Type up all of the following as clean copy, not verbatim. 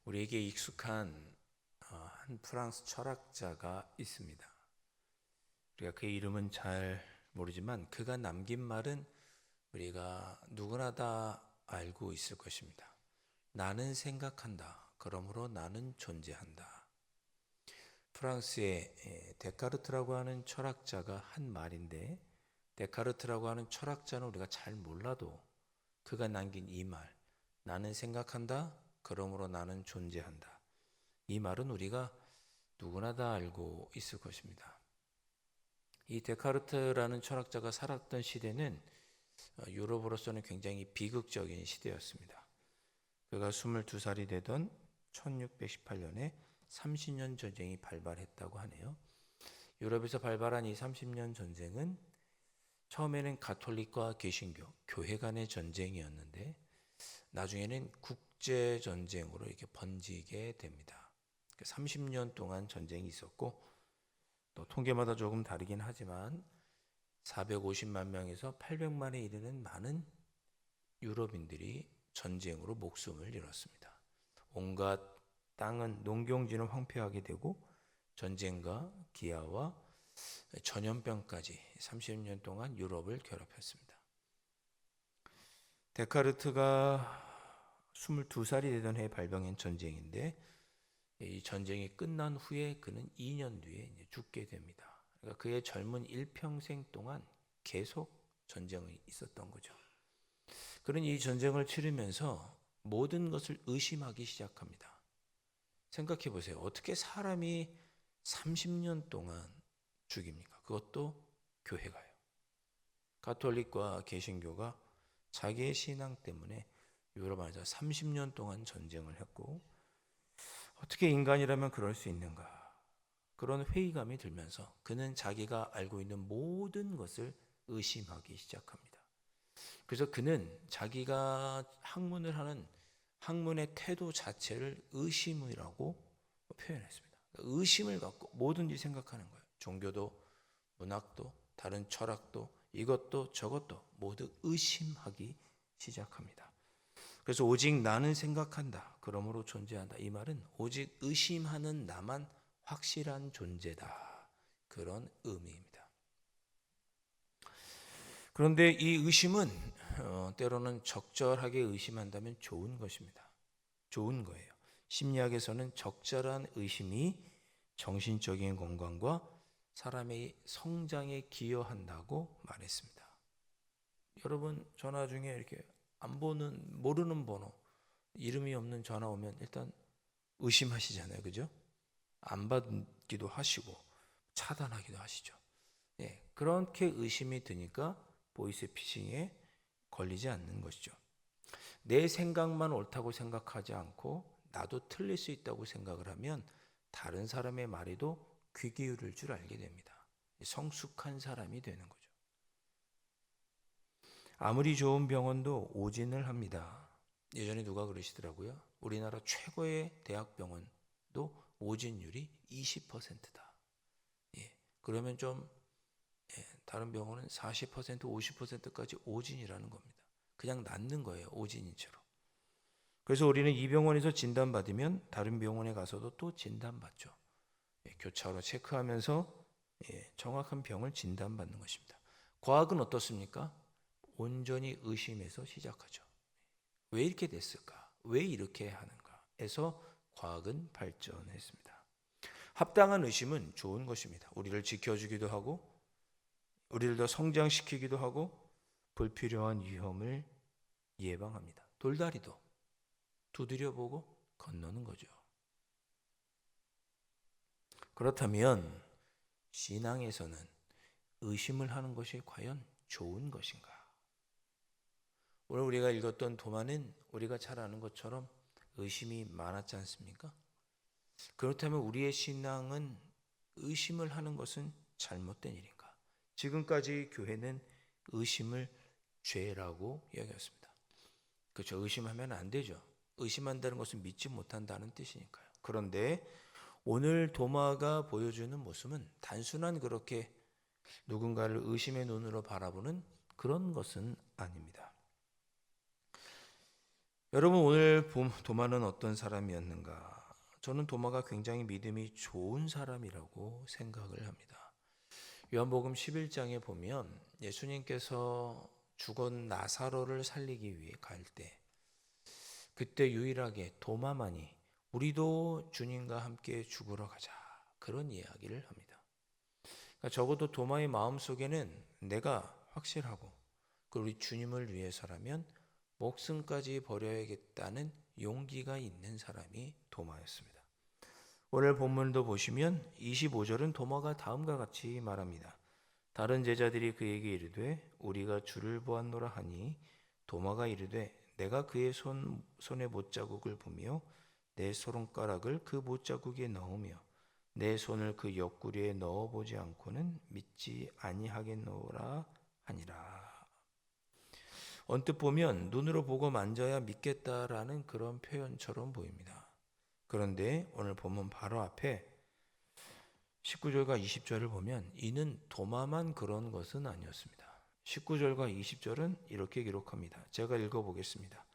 우리에게 익숙한 한 프랑스 철학자가 있습니다. 우리가 그의 이름은 잘 모르지만 그가 남긴 말은 우리가 누구나 다 알고 있을 것입니다. 나는 생각한다. 그러므로 나는 존재한다. 프랑스의 데카르트라고 하는 철학자가 한 말인데, 데카르트라고 하는 철학자는 우리가 잘 몰라도 그가 남긴 이 말, 나는 생각한다. 그러므로 나는 존재한다. 이 말은 우리가 누구나 다 알고 있을 것입니다. 이 데카르트라는 철학자가 살았던 시대는 유럽으로서는 굉장히 비극적인 시대였습니다. 그가 22살이 되던 1618년에 30년 전쟁이 발발했다고 하네요. 유럽에서 발발한 이 30년 전쟁은 처음에는 가톨릭과 개신교, 교회 간의 전쟁이었는데 나중에는 국제 전쟁으로 이렇게 번지게 됩니다. 30년 동안 전쟁이 있었고 또 통계마다 조금 다르긴 하지만 450만 명에서 800만에 이르는 많은 유럽인들이 전쟁으로 목숨을 잃었습니다. 온갖 땅은 농경지는 황폐하게 되고 전쟁과 기아와 전염병까지 30년 동안 유럽을 괴롭혔습니다. 데카르트가 22살이 되던 해에 발병한 전쟁인데 이 전쟁이 끝난 후에 그는 2년 뒤에 죽게 됩니다. 그러니까 그의 젊은 일평생 동안 계속 전쟁이 있었던 거죠. 그는 이 전쟁을 치르면서 모든 것을 의심하기 시작합니다. 생각해 보세요. 어떻게 사람이 30년 동안 죽입니까? 그것도 교회가요. 가톨릭과 개신교가 자기의 신앙 때문에 유럽 안에서 30년 동안 전쟁을 했고 어떻게 인간이라면 그럴 수 있는가? 그런 회의감이 들면서 그는 자기가 알고 있는 모든 것을 의심하기 시작합니다. 그래서 그는 자기가 학문을 하는 학문의 태도 자체를 의심이라고 표현했습니다. 의심을 갖고 뭐든지 생각하는 거예요. 종교도, 문학도, 다른 철학도, 이것도 저것도 모두 의심하기 시작합니다. 그래서 오직 나는 생각한다. 그러므로 존재한다. 이 말은 오직 의심하는 나만 확실한 존재다. 그런 의미입니다. 그런데 이 의심은 때로는 적절하게 의심한다면 좋은 것입니다. 좋은 거예요. 심리학에서는 적절한 의심이 정신적인 건강과 사람의 성장에 기여한다고 말했습니다. 여러분 전화 중에 이렇게 안 보는 모르는 번호 이름이 없는 전화 오면 일단 의심하시잖아요. 그죠? 안 받기도 하시고 차단하기도 하시죠. 예, 그렇게 의심이 드니까 보이스피싱에 걸리지 않는 것이죠. 내 생각만 옳다고 생각하지 않고 나도 틀릴 수 있다고 생각을 하면 다른 사람의 말에도 귀 기울일 줄 알게 됩니다. 성숙한 사람이 되는 거죠. 아무리 좋은 병원도 오진을 합니다. 예전에 누가 그러시더라고요. 우리나라 최고의 대학병원도 오진율이 20%다. 예, 그러면 좀 다른 병원은 40%, 50%까지 오진이라는 겁니다. 그냥 낫는 거예요. 오진인처럼. 그래서 우리는 이 병원에서 진단받으면 다른 병원에 가서도 또 진단받죠. 교차로 체크하면서 정확한 병을 진단받는 것입니다. 과학은 어떻습니까? 온전히 의심해서 시작하죠. 왜 이렇게 됐을까? 왜 이렇게 하는가? 에서 과학은 발전했습니다. 합당한 의심은 좋은 것입니다. 우리를 지켜주기도 하고 우리를 더 성장시키기도 하고 불필요한 위험을 예방합니다. 돌다리도 두드려보고 건너는 거죠. 그렇다면 신앙에서는 의심을 하는 것이 과연 좋은 것인가? 오늘 우리가 읽었던 도마는 우리가 잘 아는 것처럼 의심이 많았지 않습니까? 그렇다면 우리의 신앙은 의심을 하는 것은 잘못된 일인가? 지금까지 교회는 의심을 죄라고 여겼습니다. 그렇죠. 의심하면 안 되죠. 의심한다는 것은 믿지 못한다는 뜻이니까요. 그런데 오늘 도마가 보여주는 모습은 단순한 그렇게 누군가를 의심의 눈으로 바라보는 그런 것은 아닙니다. 여러분 오늘 도마는 어떤 사람이었는가? 저는 도마가 굉장히 믿음이 좋은 사람이라고 생각을 합니다. 요한복음 11장에 보면 예수님께서 죽은 나사로를 살리기 위해 갈 때 그때 유일하게 도마만이 우리도 주님과 함께 죽으러 가자 그런 이야기를 합니다. 그러니까 적어도 도마의 마음속에는 내가 확실하고 그 우리 주님을 위해서라면 목숨까지 버려야겠다는 용기가 있는 사람이 도마였습니다. 오늘 본문도 보시면 25절은 도마가 다음과 같이 말합니다. 다른 제자들이 그에게 이르되 우리가 주를 보았노라 하니 도마가 이르되 내가 그의 손에 못자국을 보며 내 손가락을 그 못자국에 넣으며 내 손을 그 옆구리에 넣어보지 않고는 믿지 아니하겠노라 하니라. 언뜻 보면 눈으로 보고 만져야 믿겠다라는 그런 표현처럼 보입니다. 그런데 오늘 본문 바로 앞에 19절과 20절을 보면 이는 도마만 그런 것은 아니었습니다. 19절과 20절은 이렇게 기록합니다. 제가 읽어보겠습니다.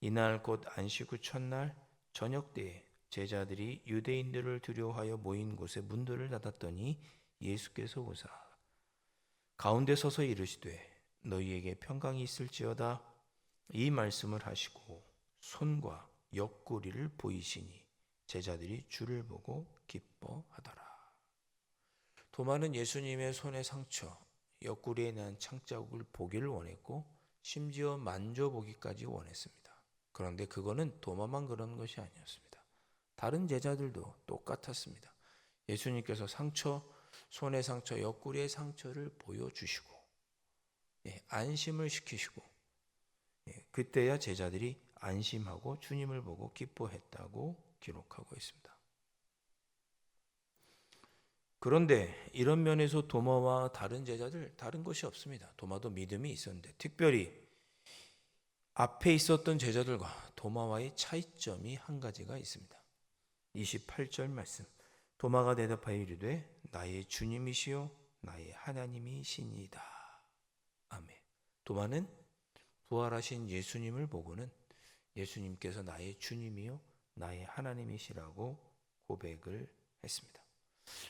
이날 곧 안식 후 첫날 저녁 때에 제자들이 유대인들을 두려워하여 모인 곳에 문들을 닫았더니 예수께서 오사 가운데 서서 이르시되 너희에게 평강이 있을지어다. 이 말씀을 하시고 손과 옆구리를 보이시니 제자들이 주를 보고 기뻐하더라. 도마는 예수님의 손의 상처, 옆구리에 난 창자국을 보기를 원했고 심지어 만져보기까지 원했습니다. 그런데 그거는 도마만 그런 것이 아니었습니다. 다른 제자들도 똑같았습니다. 예수님께서 손의 상처, 옆구리의 상처를 보여주시고 안심을 시키시고 그때야 제자들이 안심하고 주님을 보고 기뻐했다고 기록하고 있습니다. 그런데 이런 면에서 도마와 다른 제자들 다른 것이 없습니다. 도마도 믿음이 있었는데 특별히 앞에 있었던 제자들과 도마와의 차이점이 한 가지가 있습니다. 28절 말씀. 도마가 대답하여 이르되 나의 주님이시요 나의 하나님이시니이다. 아멘. 도마는 부활하신 예수님을 보고는 예수님께서 나의 주님이요 나의 하나님이시라고 고백을 했습니다.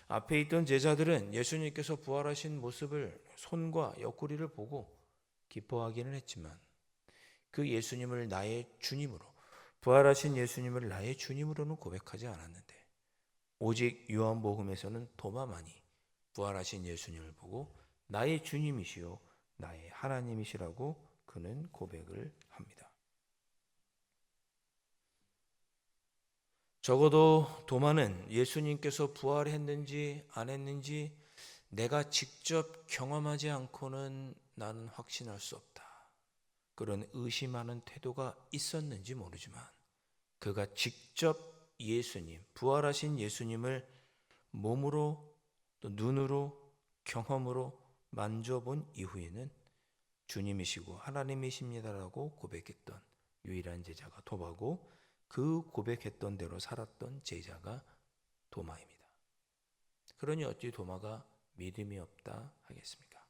앞에 있던 제자들은 예수님께서 부활하신 모습을 손과 옆구리를 보고 기뻐하기는 했지만 그 예수님을 나의 주님으로 부활하신 예수님을 나의 주님으로는 고백하지 않았는데 오직 요한복음에서는 도마만이 부활하신 예수님을 보고 나의 주님이시요 나의 하나님이시라고 그는 고백을 합니다. 적어도 도마는 예수님께서 부활했는지 안 했는지 내가 직접 경험하지 않고는 나는 확신할 수 없다. 그런 의심하는 태도가 있었는지 모르지만 그가 직접 예수님, 부활하신 예수님을 몸으로 또 눈으로 경험으로 만져본 이후에는 주님이시고 하나님이십니다라고 고백했던 유일한 제자가 도마고 그 고백했던 대로 살았던 제자가 도마입니다. 그러니 어찌 도마가 믿음이 없다 하겠습니까?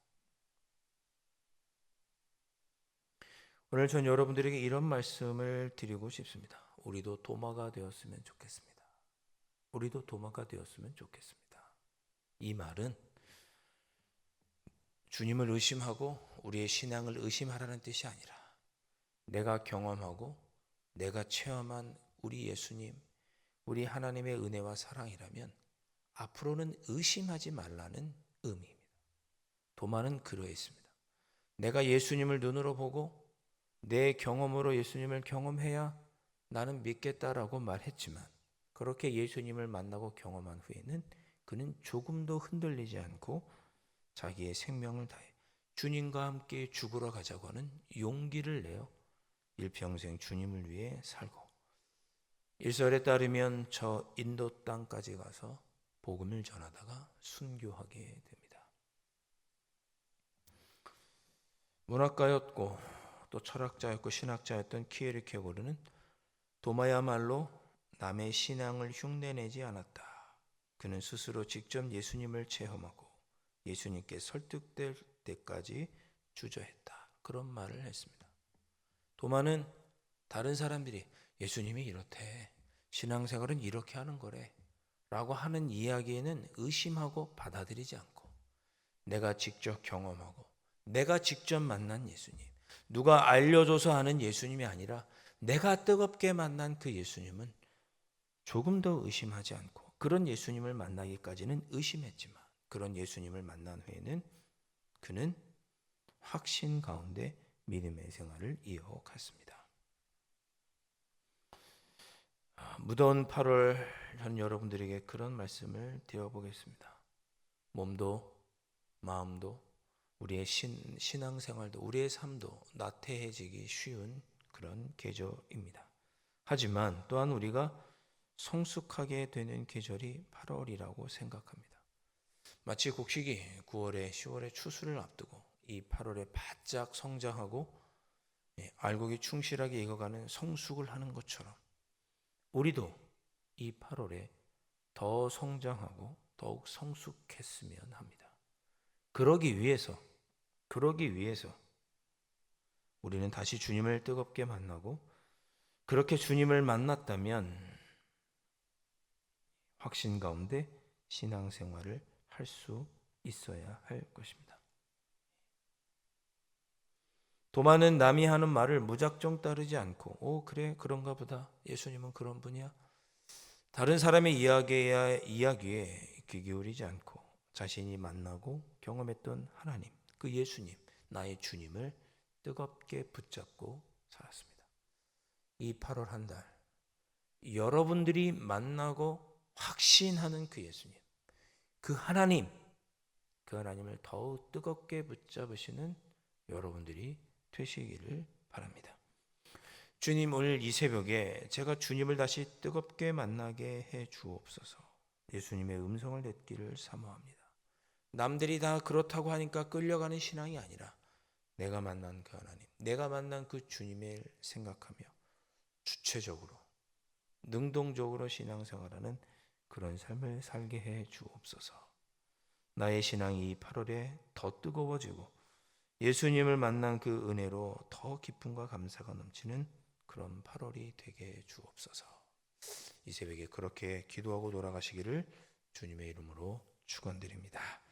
오늘 전 여러분들에게 이런 말씀을 드리고 싶습니다. 우리도 도마가 되었으면 좋겠습니다. 우리도 도마가 되었으면 좋겠습니다. 이 말은 주님을 의심하고 우리의 신앙을 의심하라는 뜻이 아니라 내가 경험하고 내가 체험한 우리 예수님, 우리 하나님의 은혜와 사랑이라면 앞으로는 의심하지 말라는 의미입니다. 도마는 그러했습니다. 내가 예수님을 눈으로 보고 내 경험으로 예수님을 경험해야 나는 믿겠다라고 말했지만 그렇게 예수님을 만나고 경험한 후에는 그는 조금도 흔들리지 않고 자기의 생명을 다해 주님과 함께 죽으러 가자고 하는 용기를 내어 일평생 주님을 위해 살고 일설에 따르면 저 인도 땅까지 가서 복음을 전하다가 순교하게 됩니다. 문학가였고 또 철학자였고 신학자였던 키에르케고르는 도마야말로 남의 신앙을 흉내내지 않았다. 그는 스스로 직접 예수님을 체험하고 예수님께 설득될 때까지 주저했다. 그런 말을 했습니다. 도마는 다른 사람들이 예수님이 이렇대, 신앙생활은 이렇게 하는 거래 라고 하는 이야기에는 의심하고 받아들이지 않고, 내가 직접 경험하고 내가 직접 만난 예수님, 누가 알려줘서 아는 예수님이 아니라 내가 뜨겁게 만난 그 예수님은 조금 더 의심하지 않고, 그런 예수님을 만나기까지는 의심했지만 그런 예수님을 만난 후에는 그는 확신 가운데 믿음의 생활을 이어갔습니다. 무더운 8월 전 여러분들에게 그런 말씀을 드려보겠습니다. 몸도 마음도 우리의 신앙생활도 우리의 삶도 나태해지기 쉬운 그런 계절입니다. 하지만 또한 우리가 성숙하게 되는 계절이 8월이라고 생각합니다. 마치 곡식이 9월에 10월에 추수를 앞두고 이 8월에 바짝 성장하고 알곡이 충실하게 익어가는 성숙을 하는 것처럼, 우리도 이 8월에 더 성장하고 더욱 성숙했으면 합니다. 그러기 위해서 우리는 다시 주님을 뜨겁게 만나고, 그렇게 주님을 만났다면 확신 가운데 신앙생활을 할 수 있어야 할 것입니다. 도마는 남이 하는 말을 무작정 따르지 않고, 그래 그런가 보다, 예수님은 그런 분이야, 다른 사람의 이야기에 귀 기울이지 않고 자신이 만나고 경험했던 하나님, 그 예수님, 나의 주님을 뜨겁게 붙잡고 살았습니다. 이 8월 한 달, 여러분들이 만나고 확신하는 그 예수님, 그 하나님, 그 하나님을 더욱 뜨겁게 붙잡으시는 여러분들이 되시기를 바랍니다. 주님, 오늘 이 새벽에 제가 주님을 다시 뜨겁게 만나게 해 주옵소서. 예수님의 음성을 듣기를 사모합니다. 남들이 다 그렇다고 하니까 끌려가는 신앙이 아니라 내가 만난 그 하나님, 내가 만난 그 주님을 생각하며 주체적으로, 능동적으로 신앙생활하는 그런 삶을 살게 해 주옵소서. 나의 신앙이 이 8월에 더 뜨거워지고 예수님을 만난 그 은혜로 더 기쁨과 감사가 넘치는 그런 8월이 되게 해 주옵소서. 이 새벽에 그렇게 기도하고 돌아가시기를 주님의 이름으로 축원드립니다.